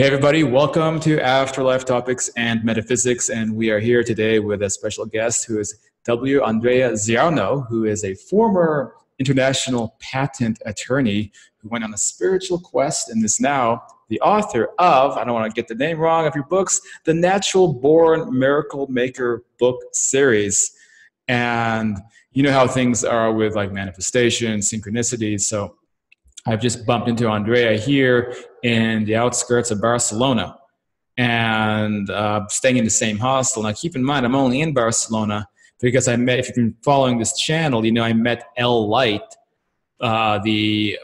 Hey everybody, welcome to Afterlife Topics and Metaphysics, and we are here today with a special guest who is Andrea Ziarno, who is a former international patent attorney who went on a spiritual quest and is now the author of, I don't want to get the name wrong, of your books, the Natural Born Miracle Maker book series. And you know how things are with like manifestation, synchronicity, so I've just bumped into Andrea here in the outskirts of Barcelona and staying in the same hostel. Now, keep in mind, I'm only in Barcelona because I met, if you've been following this channel, you know I met L. Light, the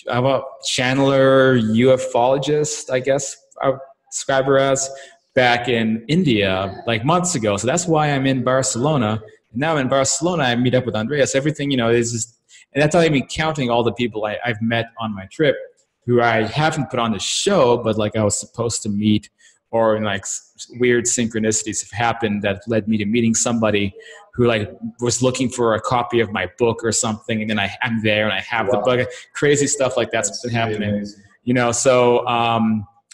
channeler ufologist, I guess I would describe her as, back in India like months ago. So that's why I'm in Barcelona. And now in Barcelona, I meet up with Andrea. So everything, you know, is just, and that's not even counting all the people I've met on my trip who I haven't put on the show, but like I was supposed to meet, or like weird synchronicities have happened that led me to meeting somebody who like was looking for a copy of my book or something. And then I'm there and I have the book. Crazy stuff like that's been happening, amazing. You know, so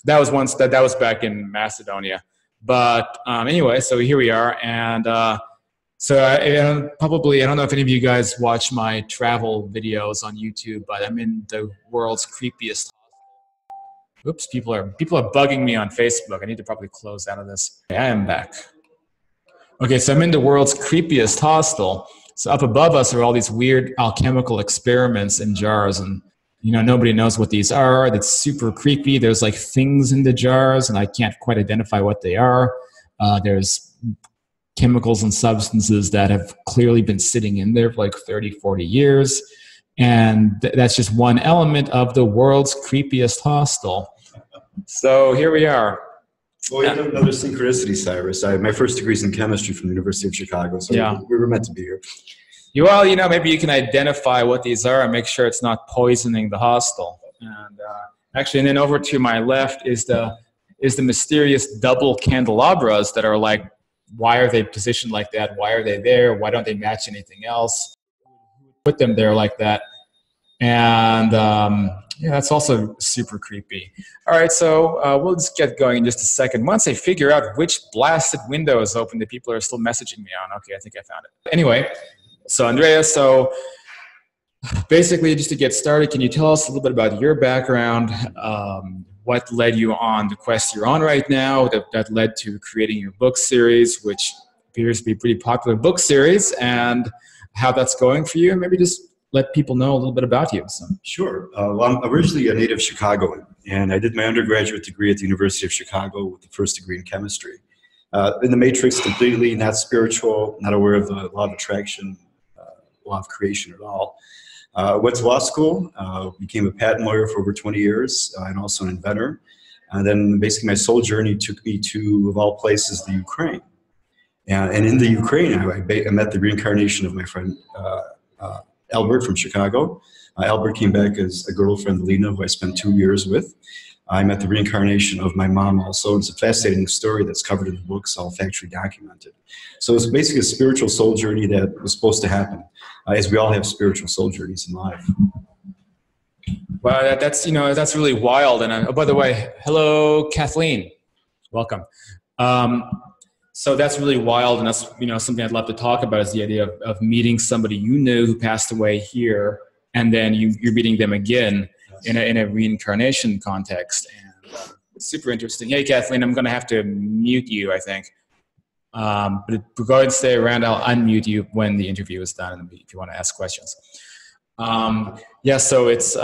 that was once, that was back in Macedonia. But anyway, so here we are. And so probably, I don't know if any of you guys watch my travel videos on YouTube, but I'm in the world's creepiest. Oops, people are bugging me on Facebook. I need to probably close out of this. Okay, I am back. Okay, so I'm in the world's creepiest hostel. So up above us are all these weird alchemical experiments in jars, and you know nobody knows what these are. That's super creepy. There's like things in the jars, and I can't quite identify what they are. There's chemicals and substances that have clearly been sitting in there for like 30, 40 years. And that's just one element of the world's creepiest hostel. So here we are. Well, we have another synchronicity, Cyrus. My first degree is in chemistry from the University of Chicago, so yeah, we were meant to be here. Well, you know, maybe you can identify what these are and make sure it's not poisoning the hostel. And actually, and then over to my left is the mysterious double candelabras that are like, why are they positioned like that? Why are they there? Why don't they match anything else? Put them there like that. And yeah, that's also super creepy. All right, so we'll just get going in just a second. Once I figure out which blasted window is open that people are still messaging me on. Okay, I think I found it. Anyway, so Andrea, so basically just to get started, can you tell us a little bit about your background? What led you on the quest you're on right now that led to creating your book series, which appears to be a pretty popular book series, and how that's going for you? Maybe just let people know a little bit about you. So. Sure. Well, I'm originally a native Chicagoan, and I did my undergraduate degree at the University of Chicago with the first degree in chemistry. In the matrix completely, not spiritual, not aware of the law of attraction, law of creation at all. Went to law school, became a patent lawyer for over 20 years, and also an inventor. And then basically my soul journey took me to, of all places, the Ukraine. And in the Ukraine, I met the reincarnation of my friend Albert from Chicago. Albert came back as a girlfriend, Lena, who I spent 2 years with. I met the reincarnation of my mom also. It's a fascinating story that's covered in the books, all factually documented. So it's basically a spiritual soul journey that was supposed to happen, as we all have spiritual soul journeys in life. Wow, that's, you know, that's really wild. And oh, by the way, hello, Kathleen. Welcome. So that's really wild, and that's, you know, something I'd love to talk about is the idea of meeting somebody you knew who passed away here, and then you're meeting them again in a reincarnation context. And it's super interesting. Hey, Kathleen, I'm going to have to mute you, I think. But go ahead and stay around. I'll unmute you when the interview is done, and if you want to ask questions. Yeah, so it's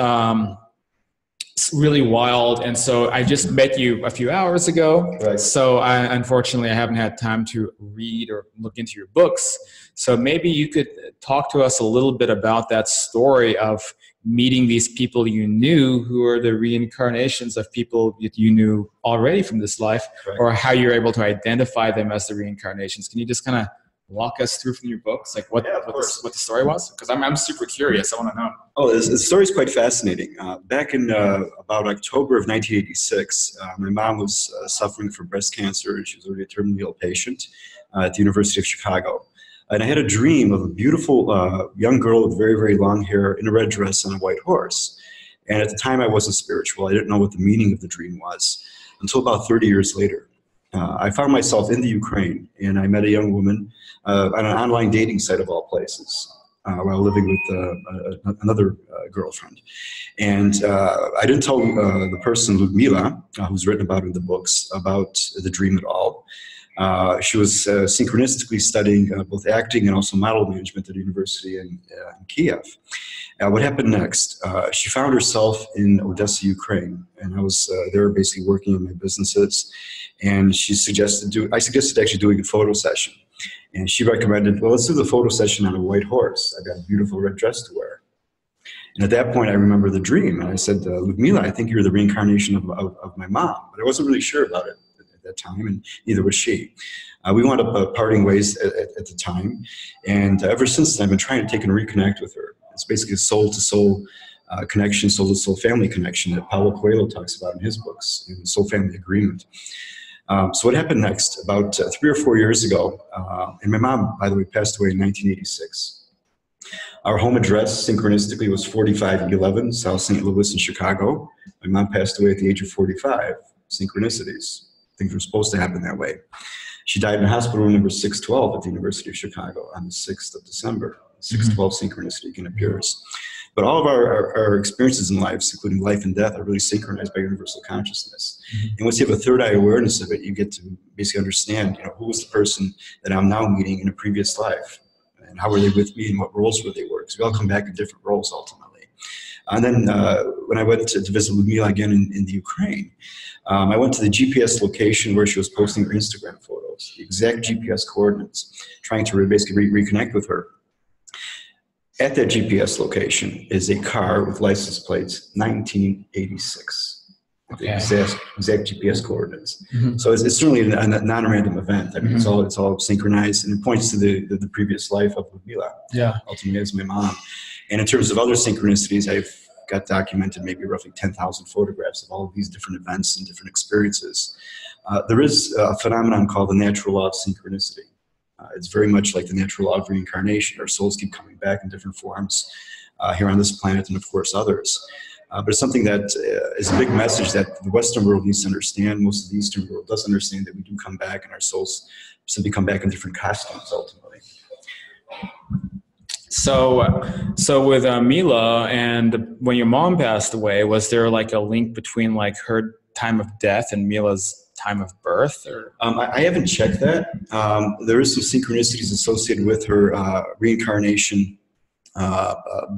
really wild. And so I just met you a few hours ago. Right. So unfortunately, I haven't had time to read or look into your books. So maybe you could talk to us a little bit about that story of meeting these people you knew who are the reincarnations of people that you knew already from this life, right, or how you're able to identify them as the reincarnations. Can you just kind of walk us through from your books, like what the story was? Because I'm super curious. I want to know. Oh, the story is quite fascinating. Back in about October of 1986, my mom was suffering from breast cancer, and she was already a terminally ill patient at the University of Chicago. And I had a dream of a beautiful young girl with very, very long hair in a red dress on a white horse. And at the time, I wasn't spiritual. I didn't know what the meaning of the dream was. until about 30 years later. I found myself in the Ukraine, and I met a young woman on an online dating site of all places, while living with another girlfriend. And I didn't tell the person, Ludmila, who's written about in the books, about the dream at all. She was synchronistically studying both acting and also model management at a university in Kiev. What happened next? She found herself in Odessa, Ukraine, and I was there basically working on my businesses. And I suggested actually doing a photo session. And she recommended, well, let's do the photo session on a white horse. I've got a beautiful red dress to wear. And at that point, I remember the dream. And I said, Ludmila, I think you're the reincarnation of my mom. But I wasn't really sure about it at that time, and neither was she. We wound up parting ways at the time. And ever since then, I've been trying to take and reconnect with her. It's basically a soul-to-soul connection, soul-to-soul family connection that Paulo Coelho talks about in his books, in Soul Family Agreement. So what happened next? About 3 or 4 years ago, and my mom, by the way, passed away in 1986. Our home address, synchronistically, was 4511 South St. Louis in Chicago. My mom passed away at the age of 45. Synchronicities. Things were supposed to happen that way. She died in hospital room number 612 at the University of Chicago on the 6th of December. 612 synchronicity again appears. But all of our experiences in life, including life and death, are really synchronized by universal consciousness. And once you have a third eye awareness of it, you get to basically understand, who was the person that I'm now meeting in a previous life, and how were they with me, and what roles were they were? Because we all come back in different roles ultimately. And then when I went to visit Ludmila again in the Ukraine, I went to the GPS location where she was posting her Instagram photos, the exact GPS coordinates, trying to basically reconnect with her. At that GPS location is a car with license plates 1986. Okay. The exact GPS coordinates. So it's certainly a non-random event. I mean, it's all synchronized, and it points to the previous life of Ludmila. Ultimately as my mom. And in terms of other synchronicities, I've got documented maybe roughly 10,000 photographs of all of these different events and different experiences. There is a phenomenon called the natural law of synchronicity. It's very much like the natural law of reincarnation. Our souls keep coming back in different forms here on this planet, and of course others. But it's something that is a big message that the Western world needs to understand. Most of the Eastern world does understand that we do come back, and our souls simply come back in different costumes ultimately. So with Mila, and when your mom passed away, was there like a link between like her time of death and Mila's time of birth? Or? I haven't checked that. There is some synchronicities associated with her reincarnation,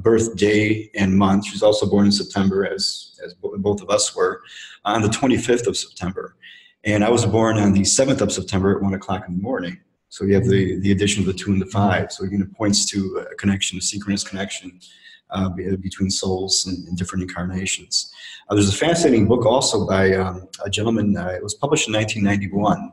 birth day and month. She was also born in September, as both of us were, on the 25th of September. And I was born on the 7th of September at 1 o'clock in the morning. So you have the addition of the 2 and the 5. So again, it points to a connection, a synchronous connection between souls and different incarnations. There's a fascinating book also by a gentleman. It was published in 1991,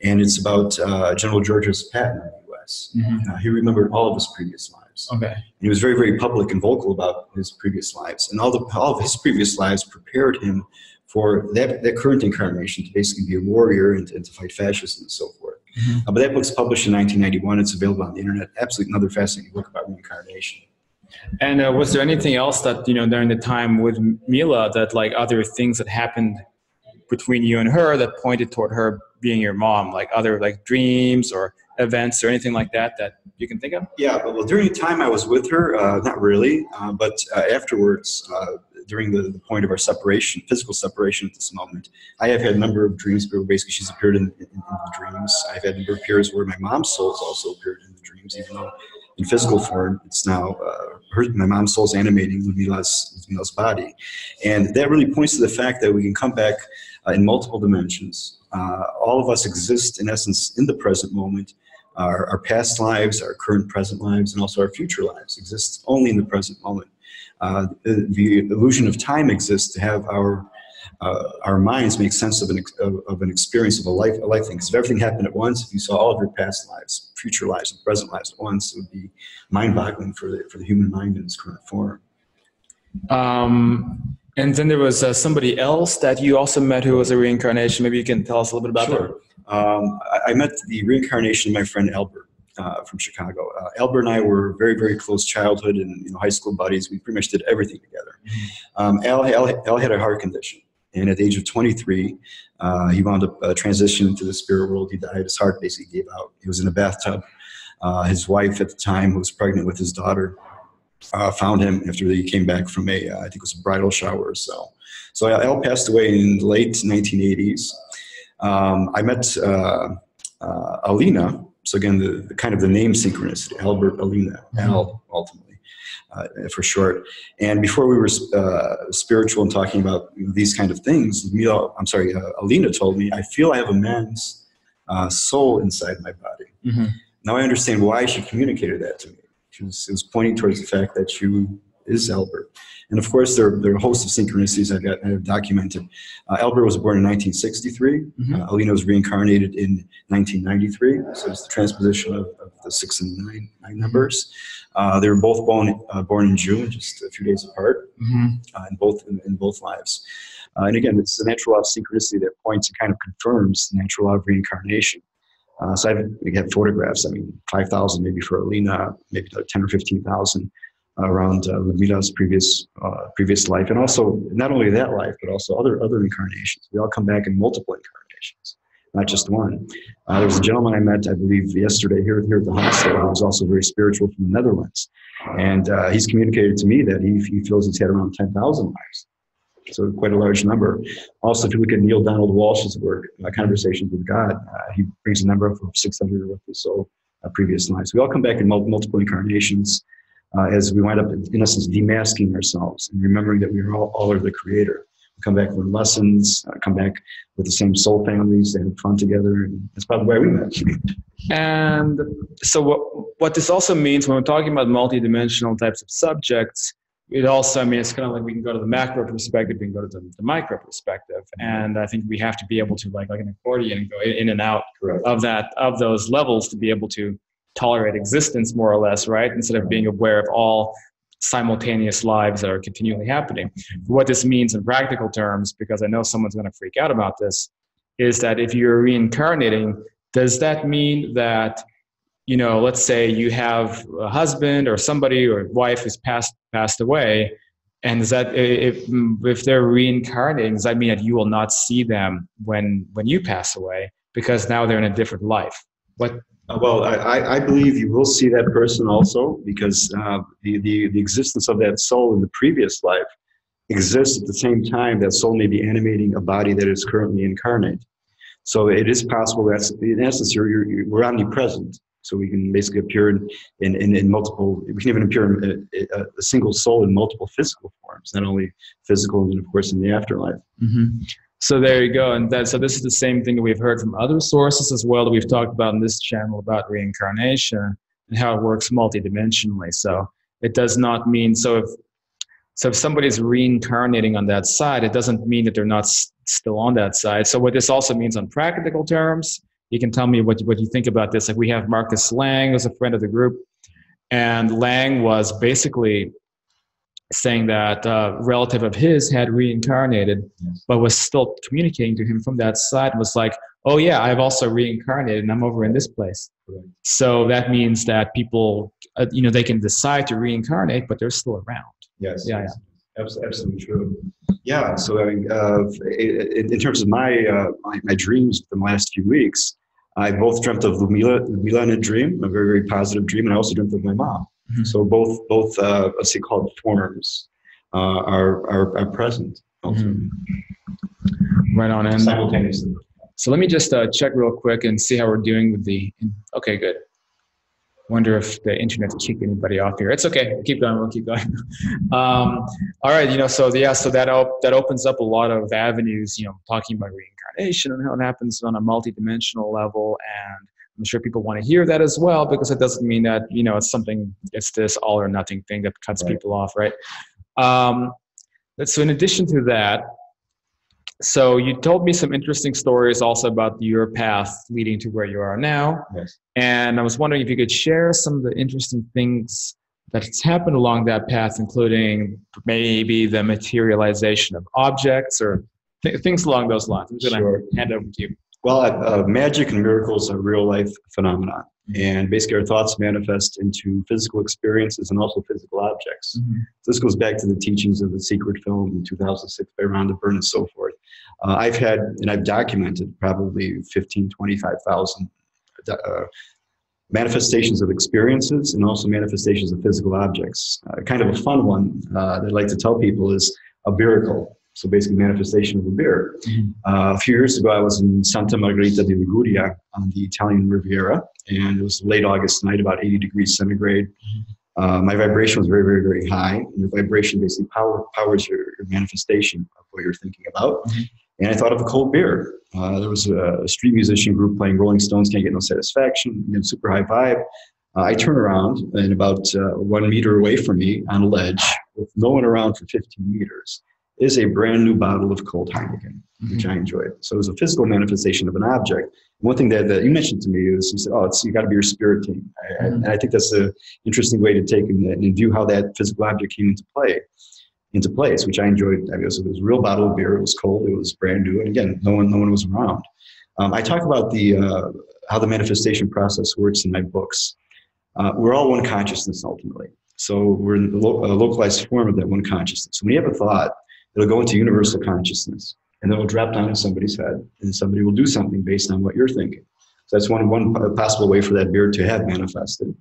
and it's about General George Patton in the U.S. He remembered all of his previous lives. And he was very, very public and vocal about his previous lives, and all of his previous lives prepared him for that current incarnation to basically be a warrior and to fight fascism and so forth. But that book's published in 1991. It's available on the internet. Absolutely another fascinating book about reincarnation. And was there anything else that, during the time with Mila, that like other things that happened between you and her that pointed toward her being your mom, like other like dreams or events or anything like that you can think of? Yeah, well, during the time I was with her, not really, but afterwards, during the point of our separation, physical separation at this moment, I have had a number of dreams where basically she's appeared in the dreams. I've had a number of periods where my mom's soul's also appeared in the dreams, even though in physical form, it's now my mom's soul's animating Ludmila's body. And that really points to the fact that we can come back in multiple dimensions. All of us exist, in essence, in the present moment. Our past lives, our current present lives, and also our future lives exist only in the present moment. The illusion of time exists to have our minds make sense of an experience of a life thing. Because if everything happened at once, if you saw all of your past lives, future lives, and present lives at once, it would be mind-boggling for the human mind in its current form. And then there was somebody else that you also met who was a reincarnation. Maybe you can tell us a little bit about that. I met the reincarnation of my friend Albert from Chicago. Albert and I were very, very close childhood and high school buddies. We pretty much did everything together. Al had a heart condition, And at the age of 23, he wound up transitioning into the spirit world. He died. His heart basically gave out. He was in a bathtub. His wife at the time, who was pregnant with his daughter, found him after he came back from I think it was a bridal shower or so. So Al passed away in the late 1980s. I met Alina. So again, the kind of the name synchronicity, Albert, Alina, Al, ultimately, for short. And before we were spiritual and talking about these kind of things, Alina told me, I feel I have a man's soul inside my body. Mm-hmm. Now I understand why she communicated that to me. It was pointing towards the fact that you is Albert. And of course, there are a host of synchronicities I've documented. Albert was born in 1963. Mm-hmm. Alina was reincarnated in 1993. So it's the transposition of the 6 and 9 numbers. They were both born in June, just a few days apart, mm-hmm. in both lives. And again, it's the natural law of synchronicity that points and kind of confirms the natural law of reincarnation. So I have photographs, 5,000 maybe for Alina, maybe 10 or 15,000 around Ludmila's previous life. And also, not only that life, but also other incarnations. We all come back in multiple incarnations, not just one. There was a gentleman I met, I believe, yesterday here at the hospital who was also very spiritual from the Netherlands. And he's communicated to me that he feels he's had around 10,000 lives. So quite a large number. Also, if you look at Neil Donald Walsh's work, Conversations with God, he brings a number of 600 or so previous lives. We all come back in multiple incarnations as we wind up, in essence, demasking ourselves and remembering that we are all are the creator. We come back with lessons, come back with the same soul families, they have fun together, and that's probably why we met. And so what this also means when we're talking about multidimensional types of subjects, it also, it's kind of like we can go to the macro perspective, we can go to the micro perspective. And I think we have to be able to, like an accordion, go in and out of those levels to be able to tolerate existence more or less, right? Instead of being aware of all simultaneous lives that are continually happening. What this means in practical terms, because I know someone's going to freak out about this, is that if you're reincarnating, does that mean that, let's say you have a husband or somebody or wife who's passed away, and does that, if they're reincarnating, does that mean that you will not see them when you pass away because now they're in a different life? Well, I believe you will see that person also, because the existence of that soul in the previous life exists at the same time that soul may be animating a body that is currently incarnate. So it is possible that, in essence, we're omnipresent. So we can basically appear in multiple, we can even appear in a single soul in multiple physical forms, not only physical and, of course, in the afterlife. Mm-hmm. So there you go. And so this is the same thing that we've heard from other sources as well that we've talked about in this channel about reincarnation and how it works multidimensionally. So it does not mean, so if somebody's reincarnating on that side, it doesn't mean that they're not still on that side. So what this also means on practical terms, you can tell me what you think about this. Like we have Marcus Lang, who's a friend of the group, and Lang was basically saying that a relative of his had reincarnated, but was still communicating to him from that side, was like, oh yeah, I've also reincarnated and I'm over in this place. Right. So that means that people, they can decide to reincarnate, but they're still around. Yes. Yeah. Absolutely true. Yeah. So in terms of my dreams the last few weeks, I both dreamt of Ludmila in a dream, a very, very positive dream, and I also dreamt of my mom. Mm-hmm. So both let's say called forms are present. Mm-hmm. Right on. And simultaneously. So let me just check real quick and see how we're doing with okay, good. Wonder if the internet kicked anybody off here. It's okay. We'll keep going. All right. So that opens up a lot of avenues, talking about reincarnation and how it happens on a multidimensional level. And I'm sure people want to hear that as well, because it doesn't mean that, it's this all or nothing thing that cuts people off. Right. So in addition to that, so you told me some interesting stories also about your path leading to where you are now. Yes. And I was wondering if you could share some of the interesting things that's happened along that path, including maybe the materialization of objects or things along those lines. I'm going to hand over to you. Well, magic and miracles are real life phenomena. And basically our thoughts manifest into physical experiences and also physical objects. This goes back to the teachings of the Secret film in 2006 by Rhonda Byrne and so forth. I've had, and I've documented probably 15, 25,000 manifestations of experiences and also manifestations of physical objects. Kind of a fun one that I like to tell people is a miracle. So basically manifestation of a beer. A few years ago, I was in Santa Margherita di Liguria on the Italian Riviera, and it was late August night, about 80 degrees centigrade. My vibration was very, very, very high. And your vibration basically powers your manifestation of what you're thinking about. And I thought of a cold beer. There was a street musician group playing Rolling Stones, Can't Get No Satisfaction, super high vibe. I turn around, and about 1 meter away from me on a ledge, with no one around for 15 meters, is a brand new bottle of cold Heineken, which I enjoyed. So it was a physical manifestation of an object. One thing that you mentioned to me is you said, oh, you got to be your spirit team. And I think that's an interesting way to take and view how that physical object came into place, which I enjoyed. I mean, it was a real bottle of beer. It was cold. It was brand new. And again, no one was around. I talk about how the manifestation process works in my books. We're all one consciousness ultimately. So we're in a localized form of that one consciousness. When you have a thought, it'll go into universal consciousness, and then it'll drop down in somebody's head, and somebody will do something based on what you're thinking. So that's one possible way for that beer to have manifested.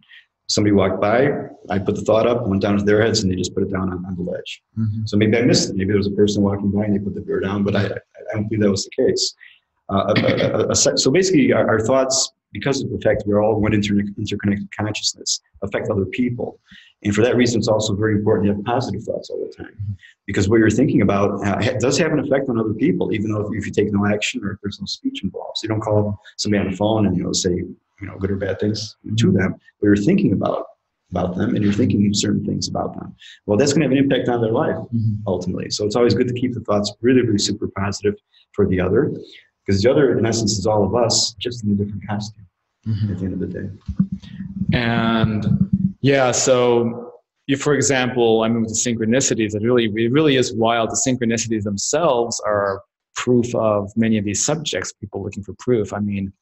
Somebody walked by, I put the thought up, went down to their heads, and they just put it down on the ledge. So maybe I missed it. Maybe there was a person walking by and they put the beer down, but I don't believe that was the case. So basically, our thoughts, because of the fact that we're all one interconnected consciousness, affect other people. And for that reason, it's also very important to have positive thoughts all the time. Because what you're thinking about does have an effect on other people, even though if you take no action or if there's no speech involved. So you don't call somebody on the phone and say good or bad things to them, but you're thinking about them and you're thinking certain things about them. Well, that's going to have an impact on their life, ultimately. So it's always good to keep the thoughts really, really super positive for the other, because the other, in essence, is all of us, just in a different costume at the end of the day. And yeah, so for example, I mean, with the synchronicities, it really is wild. The synchronicities themselves are proof of many of these subjects, people looking for proof. I mean,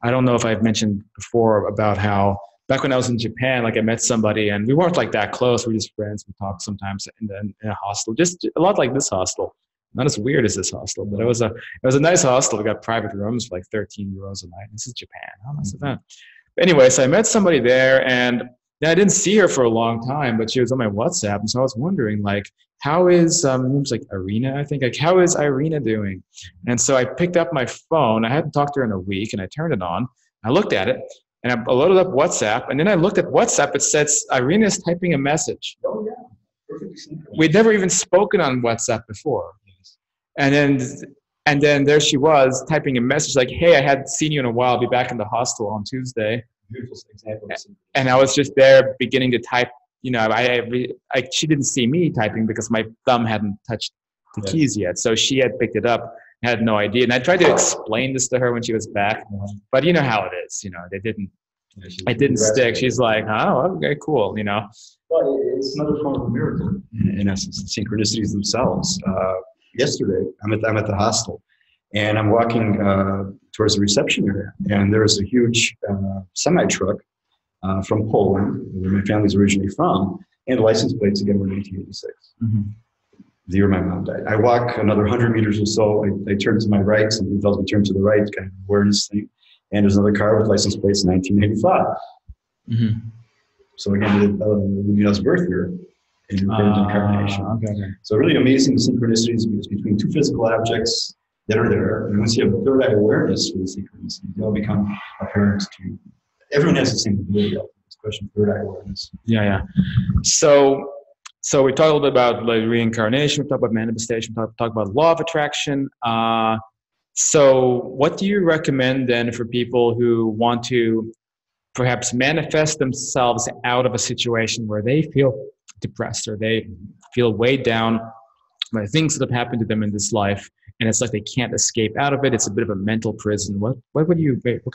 I don't know if I've mentioned before about how back when I was in Japan, like I met somebody and we weren't like that close. We're just friends. We talked sometimes in a hostel, just a lot like this hostel. Not as weird as this hostel, but it was a nice hostel. We got private rooms for like 13 euros a night. This is Japan. How nice is that? But anyway, so I met somebody there, and I didn't see her for a long time, but she was on my WhatsApp, and so I was wondering, like, how is it was like Irina, I think, like, how is Irina doing? And so I picked up my phone. I hadn't talked to her in a week, and I turned it on. I looked at it, and I loaded up WhatsApp, and then I looked at WhatsApp. It says Irina is typing a message. Oh yeah, perfectly simple. We'd never even spoken on WhatsApp before. And then there she was typing a message like, hey, I hadn't seen you in a while. I'll be back in the hostel on Tuesday. Beautiful example. And I was just there beginning to type. She didn't see me typing because my thumb hadn't touched the keys yet. So she had picked it up, had no idea. And I tried to explain this to her when she was back. But you know how it is. It didn't stick. She's like, oh, okay, cool. Well, it's another form of a miracle, in essence, the synchronicities themselves. Yesterday, I'm at the hostel, and I'm walking towards the reception area, and there was a huge semi-truck from Poland, where my family's originally from, and the license plates again were 1986, the year my mom died. I walk another 100 meters or so. I turn to my right, something tells me to turn to the right, kind of awareness thing, and there's another car with license plates 1985. So again, Lumina's birth year. In reincarnation. Okay. So really amazing synchronicities between two physical objects that are there. And once you have a third eye awareness for the synchronicities, they all become apparent to you. Everyone has the same ability. It's a question of third eye awareness. Yeah. So we talked a little bit about like reincarnation. We talked about manifestation. We talked about law of attraction. So what do you recommend then for people who want to perhaps manifest themselves out of a situation where they feel depressed or they feel weighed down by things that have happened to them in this life, and it's like they can't escape out of it? It's a bit of a mental prison. What kind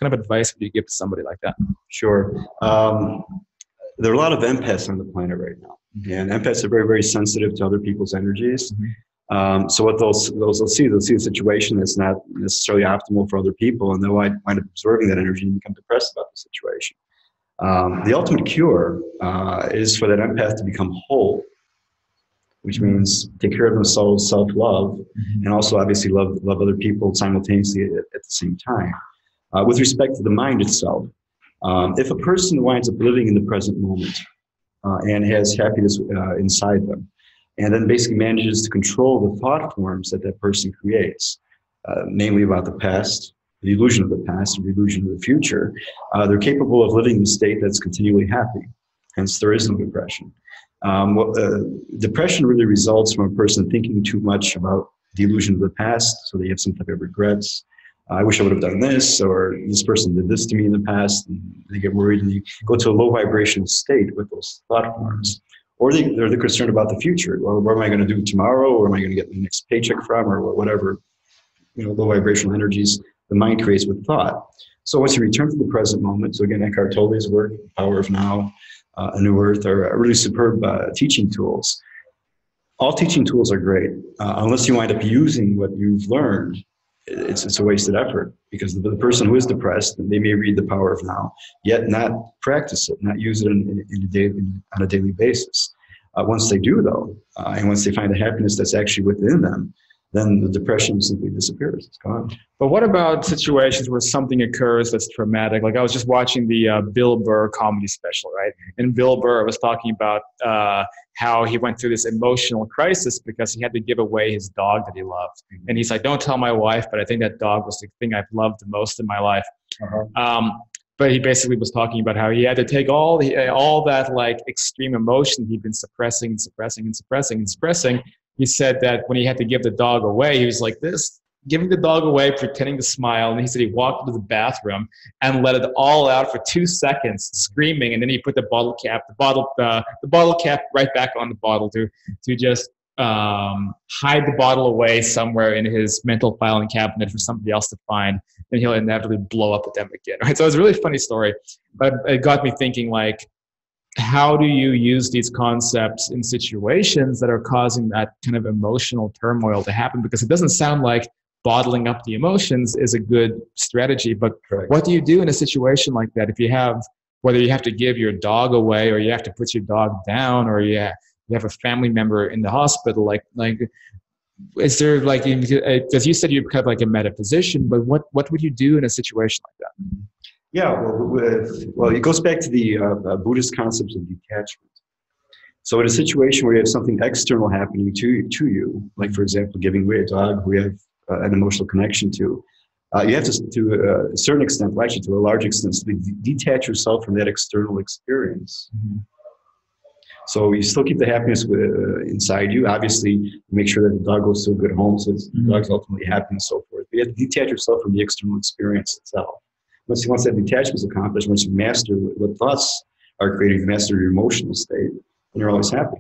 of advice would you give to somebody like that? Sure. There are a lot of empaths on the planet right now, and empaths are very, very sensitive to other people's energies. So what they'll see a situation that's not necessarily optimal for other people, and they'll wind up absorbing that energy and become depressed about the situation. The ultimate cure is for that empath to become whole, which means take care of themselves, self-love, and also obviously love other people simultaneously at the same time. With respect to the mind itself, if a person winds up living in the present moment and has happiness inside them, and then basically manages to control the thought forms that that person creates, namely about the past, the illusion of the past, and the illusion of the future, they're capable of living in a state that's continually happy. Hence, there is no depression. Depression really results from a person thinking too much about the illusion of the past, so they have some type of regrets. I wish I would have done this, or this person did this to me in the past, and they get worried and they go to a low vibrational state with those thought forms. Or they're concerned about the future, or what am I going to do tomorrow, or am I going to get the next paycheck from, or whatever, low vibrational energies the mind creates with thought. So once you return to the present moment, so again, Eckhart Tolle's work, Power of Now, A New Earth, are really superb teaching tools. All teaching tools are great, unless you wind up using what you've learned. It's a wasted effort, because the person who is depressed, they may read The Power of Now, yet not practice it, not use it on a daily basis. Once they do, though, and once they find the happiness that's actually within them, then the depression simply disappears. It's gone. But what about situations where something occurs that's traumatic? Like I was just watching the Bill Burr comedy special, right? And Bill Burr was talking about how he went through this emotional crisis because he had to give away his dog that he loved. And he's like, don't tell my wife, but I think that dog was the thing I've loved the most in my life. But he basically was talking about how he had to take all that like extreme emotion he'd been suppressing. He said that when he had to give the dog away, he was like this, giving the dog away, pretending to smile. And he said he walked into the bathroom and let it all out for 2 seconds, screaming. And then he put the bottle cap right back on the bottle to just hide the bottle away somewhere in his mental filing cabinet for somebody else to find. And he'll inevitably blow up at them again. Right? So it's a really funny story, but it got me thinking, like, how do you use these concepts in situations that are causing that kind of emotional turmoil to happen? Because it doesn't sound like bottling up the emotions is a good strategy, but what do you do in a situation like that? If you have, whether you have to give your dog away, or you have to put your dog down, or you have a family member in the hospital, like is there like, because you said you're kind of like a metaphysician, but what would you do in a situation like that? Yeah, well, it goes back to the Buddhist concepts of detachment. So in a situation where you have something external happening to you, like for example, giving away a dog who you have an emotional connection to, you have to a certain extent, well, actually to a large extent, detach yourself from that external experience. So you still keep the happiness inside you. Obviously, make sure that the dog goes to a good home, so the dog's ultimately happy and so forth. But you have to detach yourself from the external experience itself. Once that detachment is accomplished, once you master what thoughts are creating, you master your emotional state, and you're always happy.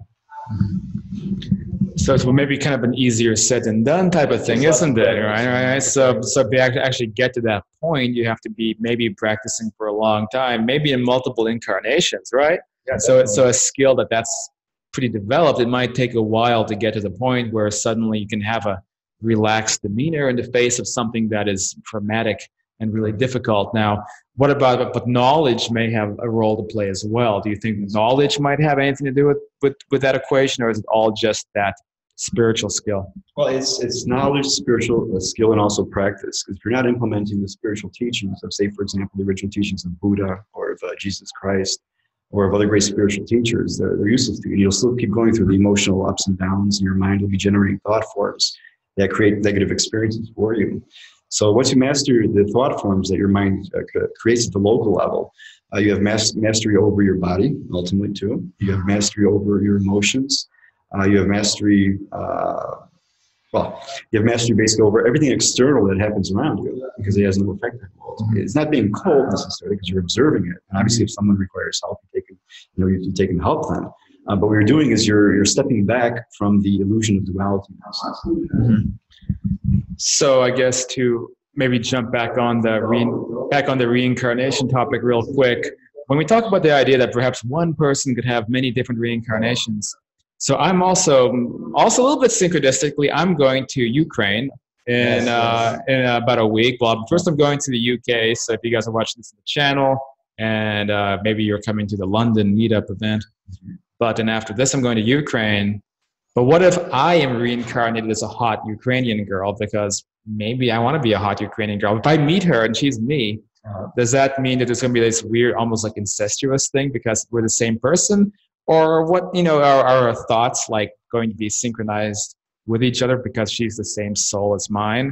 So it's maybe kind of an easier said than done type of thing, isn't it? Right. So if you actually get to that point, you have to be maybe practicing for a long time, maybe in multiple incarnations, right? Yeah, so a skill that's pretty developed. It might take a while to get to the point where suddenly you can have a relaxed demeanor in the face of something that is traumatic and really difficult. Now, what about, but knowledge may have a role to play as well. Do you think knowledge might have anything to do with that equation, or is it all just that spiritual skill? Well, it's knowledge, spiritual skill, and also practice. Because if you're not implementing the spiritual teachings of, say, for example, the original teachings of Buddha or of Jesus Christ or of other great spiritual teachers, they're useless to you. You'll still keep going through the emotional ups and downs, and your mind will be generating thought forms that create negative experiences for you. So once you master the thought forms that your mind creates at the local level, you have mastery over your body, ultimately, too. You have mastery over your emotions. You have mastery, basically over everything external that happens around you, because it has no effect on you. It's not being cold necessarily, because you're observing it. And obviously, if someone requires help, you take and help them. But what you're doing is you're stepping back from the illusion of duality. So I guess to maybe jump back on the reincarnation topic real quick, when we talk about the idea that perhaps one person could have many different reincarnations, so I'm also a little bit synchronistically, I'm going to Ukraine in about a week. Well, first I'm going to the UK, so if you guys are watching this on the channel, and maybe you're coming to the London meetup event. But then after this, I'm going to Ukraine. But what if I am reincarnated as a hot Ukrainian girl? Because maybe I want to be a hot Ukrainian girl. If I meet her and she's me, does that mean that there's going to be this weird, almost like incestuous thing because we're the same person? Or what, are our thoughts like going to be synchronized with each other because she's the same soul as mine?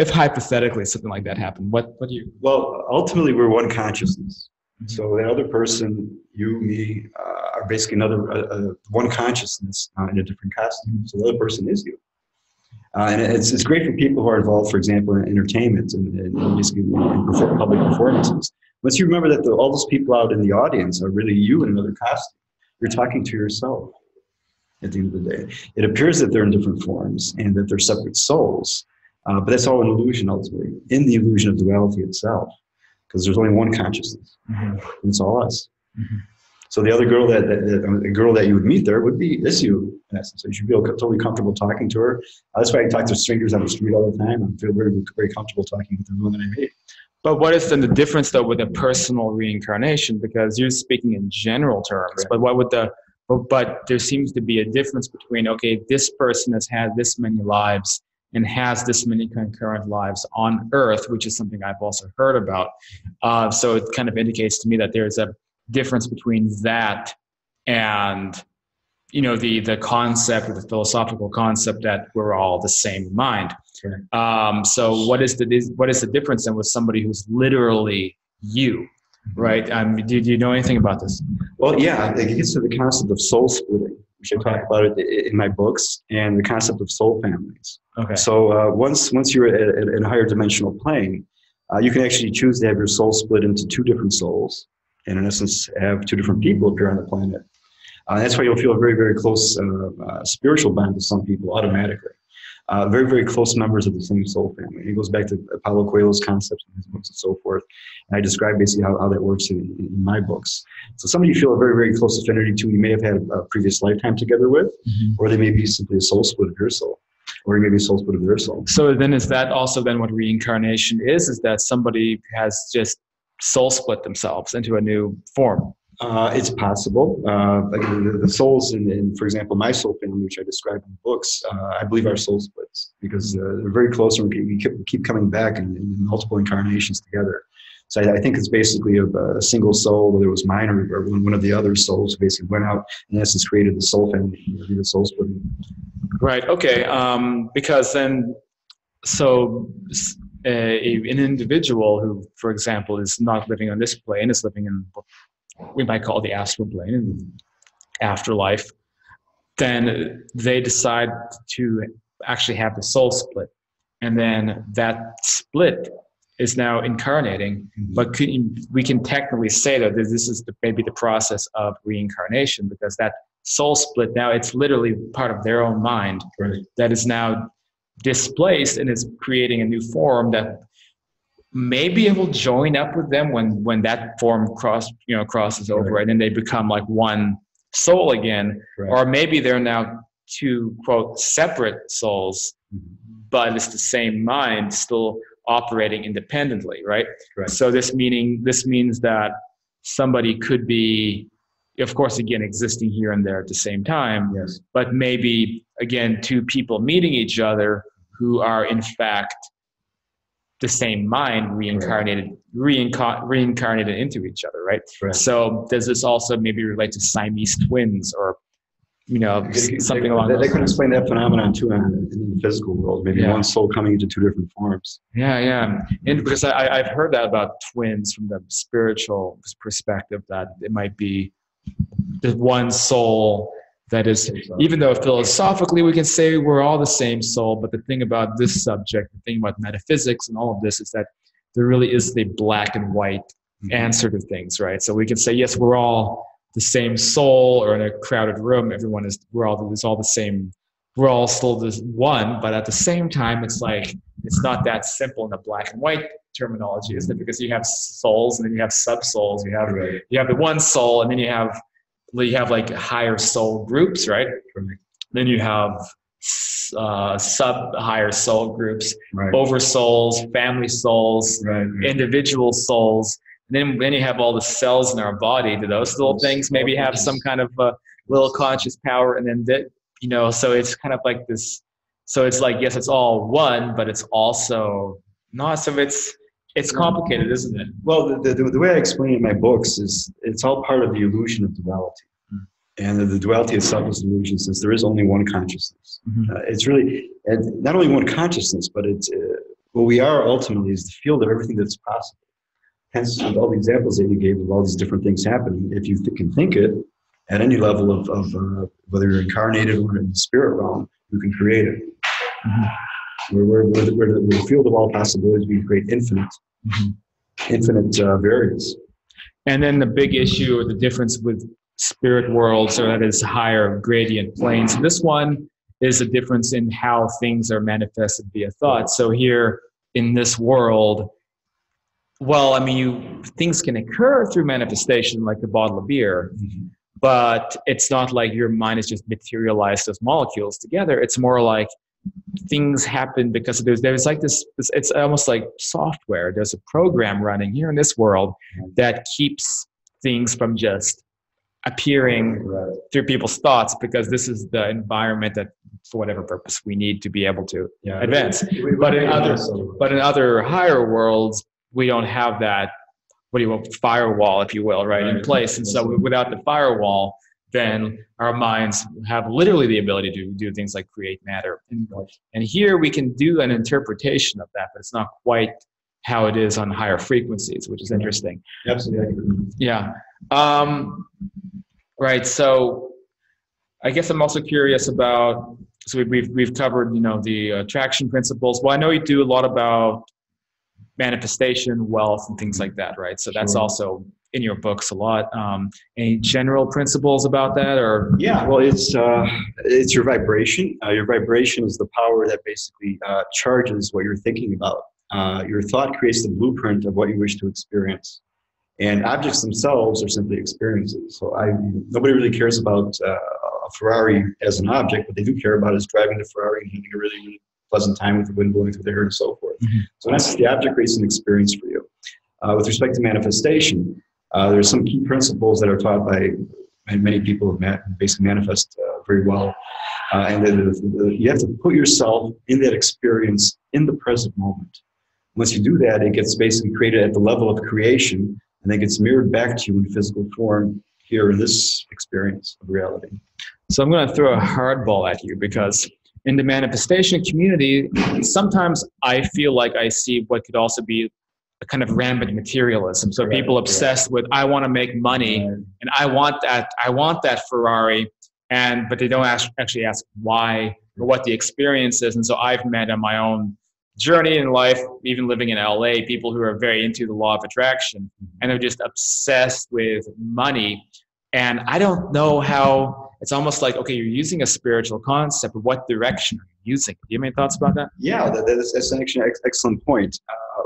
If hypothetically something like that happened, what do you? Well, ultimately we're one consciousness. So the other person, you, me, are basically another one consciousness in a different costume. So the other person is you. And it's great for people who are involved, for example, in entertainment and basically in public performances. Once you remember that all those people out in the audience are really you in another costume, you're talking to yourself at the end of the day. It appears that they're in different forms and that they're separate souls, but that's all an illusion ultimately, in the illusion of duality itself, because there's only one consciousness, and it's all us. So the other girl the girl that you would meet there is you, in essence. So you should feel totally comfortable talking to her. That's why I talk to strangers on the street all the time. I feel very, very comfortable talking with everyone that I meet. But what is then the difference though with a personal reincarnation? Because you're speaking in general terms, but what would but there seems to be a difference between, okay, this person has had this many lives and has this many concurrent lives on Earth, which is something I've also heard about. So it kind of indicates to me that there's a difference between that and, the concept or the philosophical concept that we're all the same mind. Sure. So what is the difference then with somebody who's literally you, right? Do you know anything about this? Well, yeah, it gets to the concept of soul splitting, which I talk about it in my books, and the concept of soul families. Okay. So once you're at a higher dimensional plane, you can actually choose to have your soul split into two different souls, and in essence, have two different people appear on the planet. That's why you'll feel a very, very close spiritual bond to some people automatically. Very, very close members of the same soul family. And it goes back to Paulo Coelho's concepts in his books and so forth. And I describe basically how that works in my books. So somebody you feel a very, very close affinity to, you may have had a previous lifetime together with, or they may be simply a soul split of your soul, or maybe a soul split of their soul. So then is that also then what reincarnation is that somebody has just soul split themselves into a new form? It's possible. The souls in, for example, my soul family, which I describe in the books, I believe are soul splits because they're very close and we keep coming back in multiple incarnations together. So I think it's basically a single soul, whether it was mine or one of the other souls, who basically went out and in essence created the soul family, the soul splitting. Right. Okay. Because then, so an individual who, for example, is not living on this plane, is living in we might call the astral plane in afterlife, then they decide to actually have the soul split. And then that split is now incarnating, but we can technically say that this is maybe the process of reincarnation, because that soul split, now it's literally part of their own mind that is now displaced and is creating a new form that maybe it will join up with them when that form crosses over, and then they become like one soul again. Or maybe they're now two, quote, separate souls, but it's the same mind still operating independently, right? So this means that somebody could be, of course, again, existing here and there at the same time, but maybe, again, two people meeting each other who are in fact the same mind reincarnated into each other, right? So does this also maybe relate to Siamese twins, or something along those lines? They could explain that phenomenon too in the physical world. Maybe one soul coming into two different forms. And because I've heard that about twins from the spiritual perspective, that it might be the one soul that is, even though philosophically we can say we're all the same soul, but the thing about this subject, the thing about metaphysics and all of this, is that there really is the black and white answer to things, right? So we can say, yes, we're all the same soul, or in a crowded room, we're all the same, we're all still this one, but at the same time, it's like, it's not that simple in the black and white terminology, isn't it? Because you have souls and then you have sub-souls, you have the one soul, and then you have like higher soul groups, right? Then you have sub-higher soul groups, over souls, family souls, individual souls. then you have all the cells in our body. Do those little things maybe have some kind of little conscious power? And then that, you know, so it's kind of like this. So it's like, yes, it's all one, but it's also not. So it's complicated, isn't it? Well, the way I explain it in my books is it's all part of the illusion of duality. And the duality itself is an illusion, since there is only one consciousness. It's really, and not only one consciousness, but it's what we are ultimately is the field of everything that's possible. Hence, with all the examples that you gave of all these different things happening, if you can think it at any level of whether you're incarnated or in the spirit realm, you can create it. We're the field of all possibilities. We can create infinite variants. And then the big issue or the difference with spirit worlds, or that is higher gradient planes. And this one is a difference in how things are manifested via thought. So here in this world, well, I mean, things can occur through manifestation, like a bottle of beer, but it's not like your mind is just materialized as molecules together. It's more like things happen because there's like this, it's almost like software. There's a program running here in this world that keeps things from just appearing through people's thoughts, because this is the environment that, for whatever purpose, we need to be able to advance. But in other higher worlds, we don't have that, firewall, if you will, in place. And so without the firewall, then our minds have literally the ability to do things like create matter. And here we can do an interpretation of that, but it's not quite how it is on higher frequencies, which is interesting. Absolutely. Yeah. Right. So I guess I'm also curious about, so we've covered, the attraction principles. Well, I know you do a lot about manifestation, wealth, and things like that, right? So that's also in your books a lot. Any general principles about that, or? Yeah, well, it's your vibration. Your vibration is the power that basically charges what you're thinking about. Your thought creates the blueprint of what you wish to experience. And objects themselves are simply experiences. So nobody really cares about a Ferrari as an object. What they do care about is driving the Ferrari and having a really, really pleasant time with the wind blowing through the hair and so forth. So in essence, the object creates an experience for you. With respect to manifestation, there's some key principles that are taught by many people who basically manifest very well. And you have to put yourself in that experience in the present moment. Once you do that, it gets basically created at the level of creation, and then gets mirrored back to you in physical form here in this experience of reality. So I'm going to throw a hardball at you, because in the manifestation community, sometimes I feel like I see what could also be a kind of rampant materialism. So people obsessed with, I want to make money, and I want that Ferrari, but they don't actually ask why or what the experience is. And so I've met on my own journey in life, even living in LA, people who are very into the law of attraction, and they're just obsessed with money. And I don't know how, it's almost like, okay, you're using a spiritual concept, but what direction are you using? Do you have any thoughts about that? Yeah, that's actually an excellent point.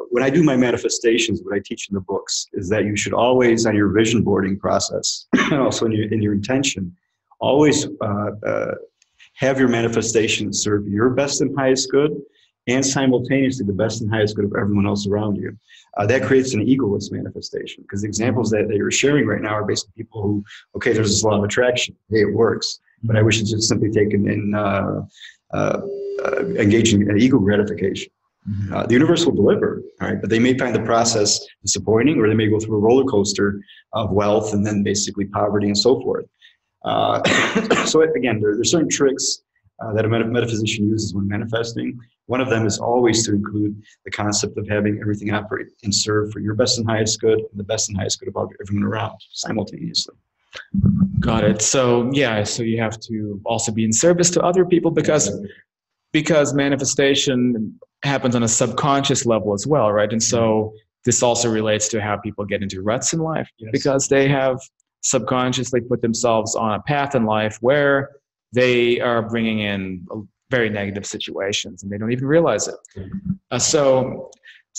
When I do my manifestations, what I teach in the books is that you should always, on your vision boarding process, and also in your intention, always have your manifestation serve your best and highest good, and simultaneously the best and highest good of everyone else around you. That creates an egoless manifestation, because the examples that you're sharing right now are basically people who, okay, there's this law of attraction, hey, it works, but I wish it's just simply taken in engaging in ego gratification. The universe will deliver, all right, but they may find the process disappointing, or they may go through a roller coaster of wealth and then basically poverty and so forth. So again, there's certain tricks that a metaphysician uses when manifesting. One of them is always to include the concept of having everything operate and serve for your best and highest good, and the best and highest good of everyone around simultaneously. Got it. So yeah, so you have to also be in service to other people, because manifestation happens on a subconscious level as well, right? And so this also relates to how people get into ruts in life, because they have subconsciously put themselves on a path in life where they are bringing in very negative situations, and they don't even realize it. So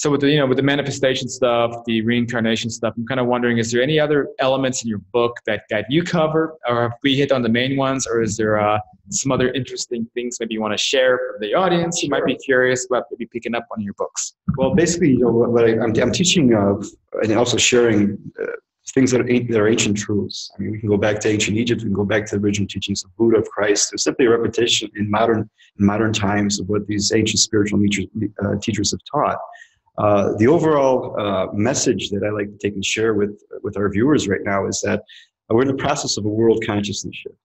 with the manifestation stuff, the reincarnation stuff, I'm kind of wondering, is there any other elements in your book that you cover, or have we hit on the main ones, or is there some other interesting things maybe you want to share for the audience who might be curious about maybe picking up on your books? Well, basically, what I'm teaching and also sharing things that are ancient truths. I mean, we can go back to ancient Egypt. We can go back to the original teachings of Buddha, of Christ. There's simply a repetition in modern times of what these ancient spiritual teachers have taught. The overall message that I like to take and share with our viewers right now is that we're in the process of a world consciousness shift.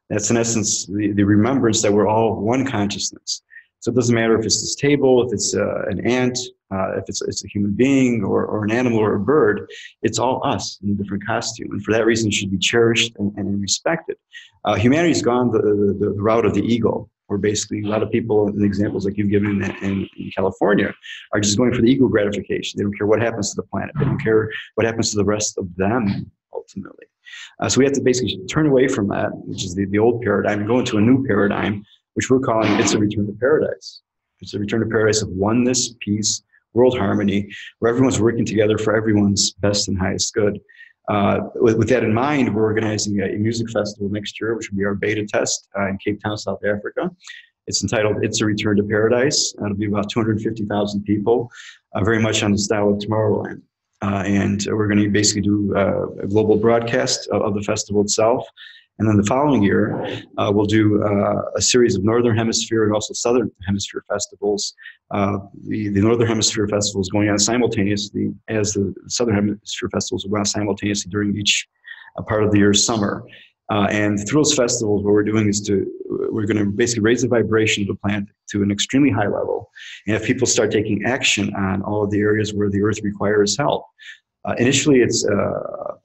That's in essence the remembrance that we're all one consciousness. So it doesn't matter if it's this table, if it's an ant, if it's a human being or an animal or a bird, it's all us in a different costume. And for that reason, it should be cherished and respected. Humanity's gone the route of the ego, where basically a lot of people, in examples like you've given in California, are just going for the ego gratification. They don't care what happens to the planet. They don't care what happens to the rest of them, ultimately. So we have to basically turn away from that, which is the old paradigm, and go into a new paradigm, which we're calling it's a return to paradise. It's a return to paradise of oneness, peace, world harmony, where everyone's working together for everyone's best and highest good. With that in mind, we're organizing a music festival next year, which will be our beta test in Cape Town, South Africa. It's entitled It's a Return to Paradise. It'll be about 250,000 people, very much on the style of Tomorrowland. And we're going to basically do a global broadcast of the festival itself. And then the following year, we'll do a series of Northern Hemisphere and also Southern Hemisphere festivals. The Northern Hemisphere festival is going on simultaneously as the Southern Hemisphere festivals will go on simultaneously during each part of the year's summer. And through those festivals, what we're doing is we're going to basically raise the vibration of the planet to an extremely high level. And if people start taking action on all of the areas where the Earth requires help, initially it's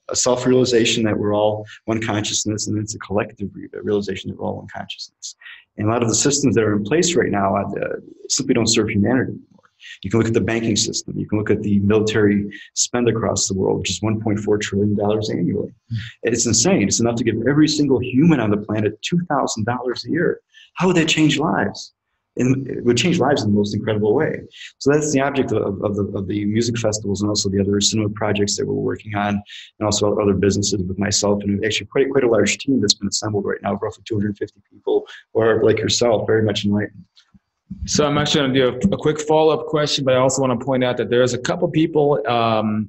a self-realization that we're all one consciousness, and it's a collective realization that we're all one consciousness. And a lot of the systems that are in place right now simply don't serve humanity anymore. You can look at the banking system. You can look at the military spend across the world, which is $1.4 trillion annually. It's insane. It's enough to give every single human on the planet $2,000 a year. How would that change lives? And it would change lives in the most incredible way. So that's the object of the music festivals and also the other cinema projects that we're working on, and also other businesses with myself, and actually quite a large team that's been assembled right now, roughly 250 people who are, like yourself, very much enlightened. So I'm actually going to do a quick follow-up question, but I also want to point out that there's a couple people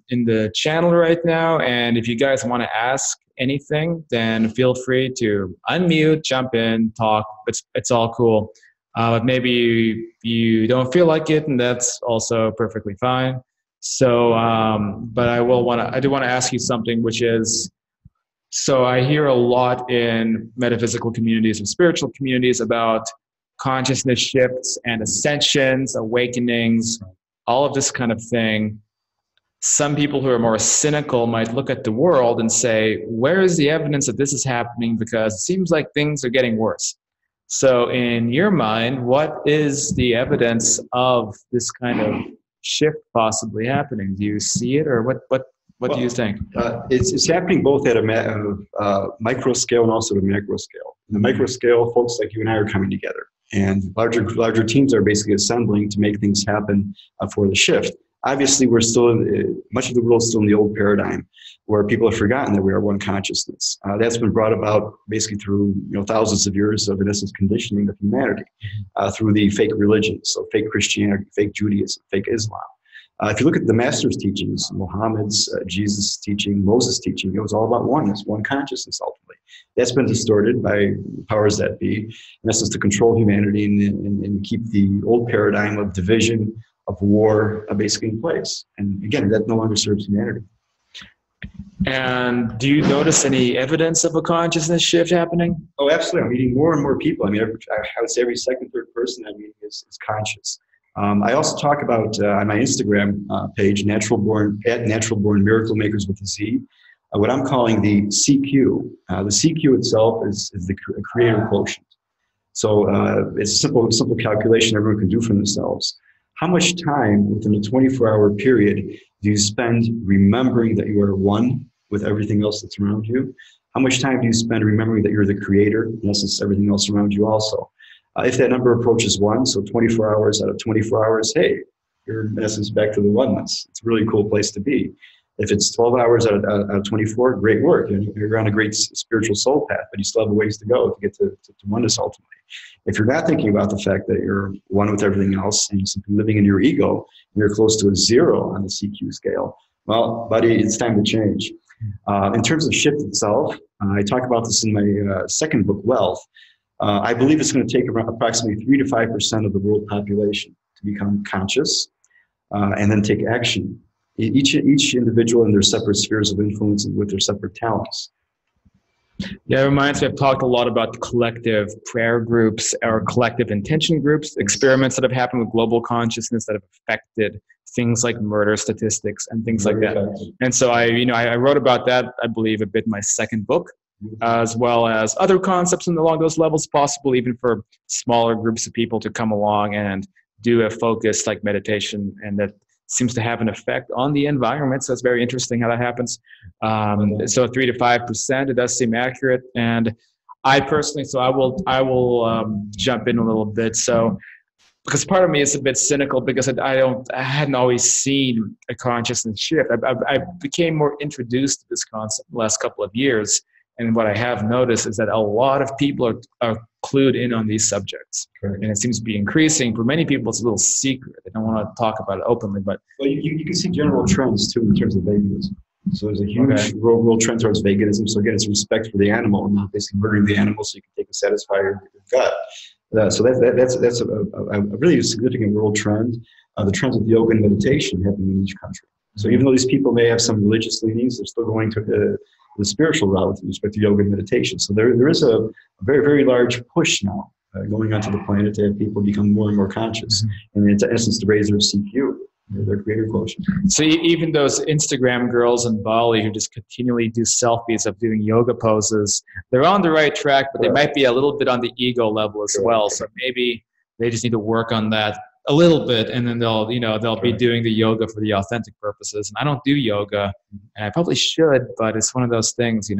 in the channel right now, and if you guys want to ask anything, then feel free to unmute, jump in, talk. It's all cool. But maybe you don't feel like it, and that's also perfectly fine. So, but I do want to ask you something, which is, so I hear a lot in metaphysical communities and spiritual communities about consciousness shifts and ascensions, awakenings, all of this kind of thing. Some people who are more cynical might look at the world and say, where is the evidence that this is happening? Because it seems like things are getting worse. So in your mind, what is the evidence of this kind of shift possibly happening? Do you see it, or what do you think? It's happening both at a micro scale and also at a macro scale. In the micro scale, folks like you and I are coming together, and larger teams are basically assembling to make things happen for the shift. Obviously, we're still much of the world is still in the old paradigm, where people have forgotten that we are one consciousness. That's been brought about basically through thousands of years of, in essence, conditioning of humanity through the fake religions, so fake Christianity, fake Judaism, fake Islam. If you look at the Master's teachings, Muhammad's, Jesus' teaching, Moses' teaching, it was all about oneness, one consciousness ultimately. That's been distorted by powers that be, in essence, to control humanity and keep the old paradigm of division, of war, basically in place. And again, that no longer serves humanity. And do you notice any evidence of a consciousness shift happening? Oh, absolutely. I'm meeting more and more people. I mean, I would say every second, third person I'm meeting is conscious. I also talk about on my Instagram page, Natural Born Miracle Makers with a Z, what I'm calling the CQ. The CQ itself is the creator quotient. So it's a simple calculation everyone can do for themselves. How much time within a 24-hour period do you spend remembering that you are one with everything else that's around you? How much time do you spend remembering that you're the creator, in essence, everything else around you also? If that number approaches 1, so 24 hours out of 24 hours, hey, you're in essence back to the oneness. It's a really cool place to be. If it's 12 hours out of 24, great work. You're on a great spiritual soul path, but you still have a ways to go to get to oneness ultimately. If you're not thinking about the fact that you're one with everything else and you're simply living in your ego, and you're close to a 0 on the CQ scale, well, buddy, it's time to change. In terms of shift itself, I talk about this in my second book, Wealth. I believe it's going to take around approximately 3 to 5% of the world population to become conscious and then take action. Each individual in their separate spheres of influence and with their separate talents. Yeah, it reminds me, I've talked a lot about the collective prayer groups or collective intention groups, experiments that have happened with global consciousness that have affected things like murder statistics and things like that. And so I wrote about that, I believe, a bit in my second book, as well as other concepts along those levels, possible even for smaller groups of people to come along and do a focused like meditation, and that seems to have an effect on the environment. So it's very interesting how that happens. So 3 to 5%, it does seem accurate. And I personally, so I will jump in a little bit. So, because part of me is a bit cynical because I hadn't always seen a consciousness shift. I became more introduced to this concept in the last couple of years. And what I have noticed is that a lot of people are clued in on these subjects. Correct. And it seems to be increasing. For many people, it's a little secret. They don't want to talk about it openly. But well, you can see general trends, too, in terms of veganism. So there's a huge world trend towards veganism. So again, it's respect for the animal and not basically murdering the animal so you can take and satisfy your gut. So that's a really significant world trend. The trends of yoga and meditation happening in each country. So even though these people may have some religious leanings, they're still going to the spiritual route with respect to yoga and meditation. So there is a very, very large push now going onto the planet to have people become more and more conscious. And in essence, to raise their CQ, their creator quotient. So even those Instagram girls in Bali who just continually do selfies of doing yoga poses, they're on the right track, but they might be a little bit on the ego level as well. So maybe they just need to work on that a little bit, and then they'll be doing the yoga for the authentic purposes. And I don't do yoga, and I probably should, but it's one of those things,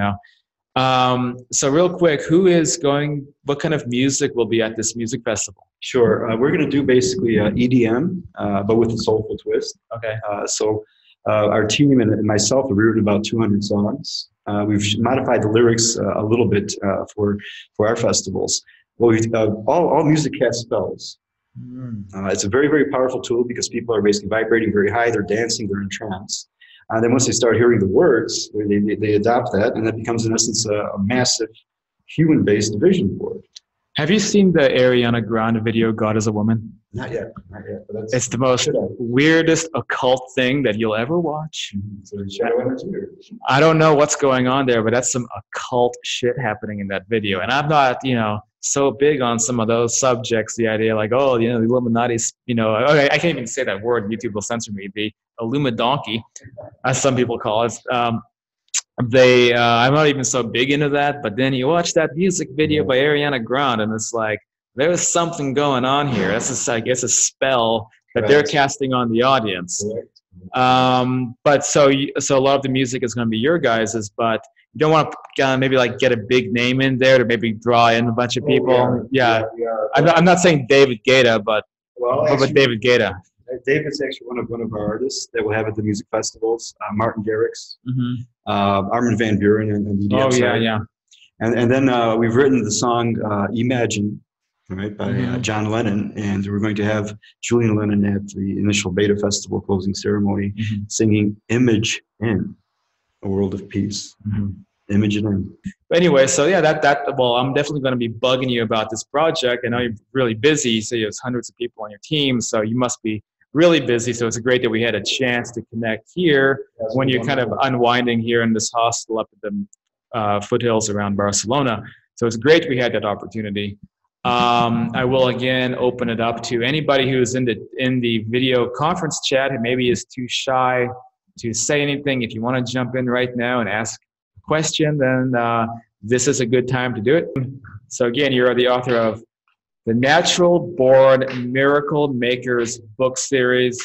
So real quick, what kind of music will be at this music festival? Sure. We're going to do basically EDM, but with a soulful twist. Okay. So our team and myself have written about 200 songs. We've modified the lyrics a little bit for our festivals. Well, all music has spells. It's a very, very powerful tool because people are basically vibrating very high, they're dancing, they're in trance. Then once they start hearing the words, they adopt that, and that becomes in essence a massive human-based vision board. Have you seen the Ariana Grande video, God is a Woman? Not yet. But it's the most weirdest occult thing that you'll ever watch. So shadow energy, I don't know what's going on there, but that's some occult shit happening in that video. And I'm not, so big on some of those subjects, the idea like, the Illuminati's, okay, I can't even say that word, YouTube will censor me, the Illumidonkey, as some people call it. I'm not even so big into that, but then you watch that music video by Ariana Grande and it's like, there's something going on here. It's a spell that they're casting on the audience. But so a lot of the music is going to be your guys's, but you don't want to maybe like get a big name in there to maybe draw in a bunch of people. I'm not saying David Guetta, but David Guetta. David's actually one of our artists that will have at the music festivals. Martin Garrix, Armin van Buuren, and EDM. And then we've written the song "Imagine," by John Lennon, and we're going to have Julian Lennon at the initial Beta Festival closing ceremony singing "Image in a World of Peace." Image in. But anyway, so yeah, I'm definitely going to be bugging you about this project. I know you're really busy, so there's hundreds of people on your team, so you must be really busy. So it's great that we had a chance to connect here when you're kind of unwinding here in this hostel up at the foothills around Barcelona. So it's great we had that opportunity. I will again open it up to anybody who's in the video conference chat who maybe is too shy to say anything. If you want to jump in right now and ask a question, then this is a good time to do it. So again, you're the author of the Natural Born Miracle Makers book series.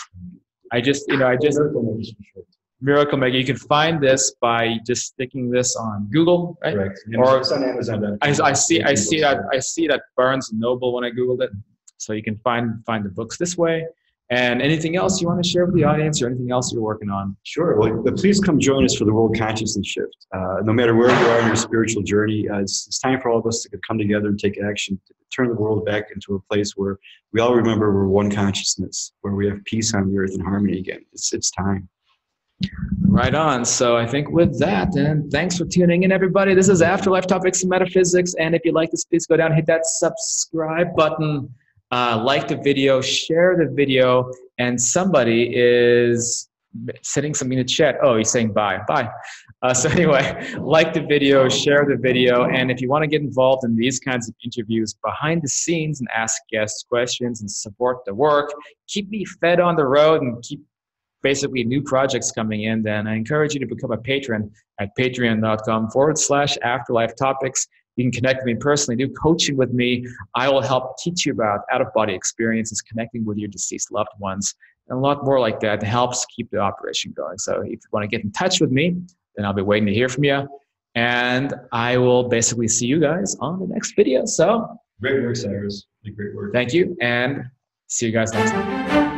Miracle Maker. You can find this by just sticking this on Google, right? Correct. Or it's on Amazon. I see that Barnes & Noble when I Googled it. So you can find the books this way. And anything else you want to share with the audience or anything else you're working on? Sure. Well, please come join us for the World Consciousness Shift. No matter where you are in your spiritual journey, it's time for all of us to come together and take action to turn the world back into a place where we all remember we're one consciousness, where we have peace on the earth and harmony again. It's time. Right on. So I think with that, and thanks for tuning in, everybody. This is Afterlife Topics and Metaphysics. And if you like this, please go down and hit that subscribe button. Like the video, share the video, and somebody is sending something in the chat. Oh, he's saying bye. Bye. So anyway, like the video, share the video, and if you want to get involved in these kinds of interviews behind the scenes and ask guests questions and support the work, keep me fed on the road and keep basically new projects coming in, then I encourage you to become a patron at patreon.com/Afterlife Topics. You can connect with me personally, do coaching with me. I will help teach you about out-of-body experiences, connecting with your deceased loved ones, and a lot more like that helps keep the operation going. So if you want to get in touch with me, then I'll be waiting to hear from you. And I will basically see you guys on the next video. So Great work, Cyrus. Great work. Thank you, and see you guys next time.